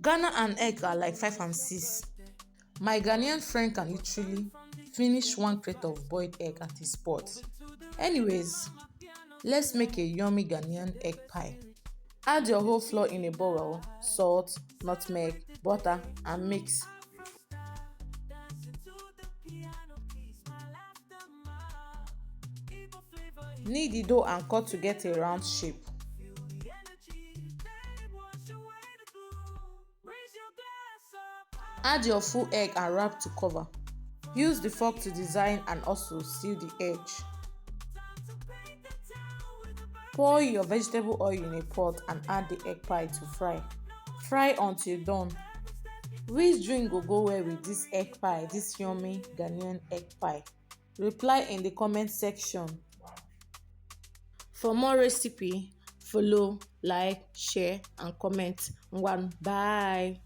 Ghana and egg are like 5 and 6. My Ghanaian friend can literally finish one crate of boiled egg at his spot. Anyways, let's make a yummy Ghanaian egg pie. Add your whole flour in a bowl, salt, nutmeg, butter and mix. Knead the dough and cut to get a round shape. Add your full egg and wrap to cover. Use the fork to design and also seal the edge. Pour your vegetable oil in a pot and add the egg pie to fry. Fry until done. Which drink go well with this egg pie, this yummy Ghanaian egg pie? Reply in the comment section. For more recipe, follow, like, share and comment. Bye.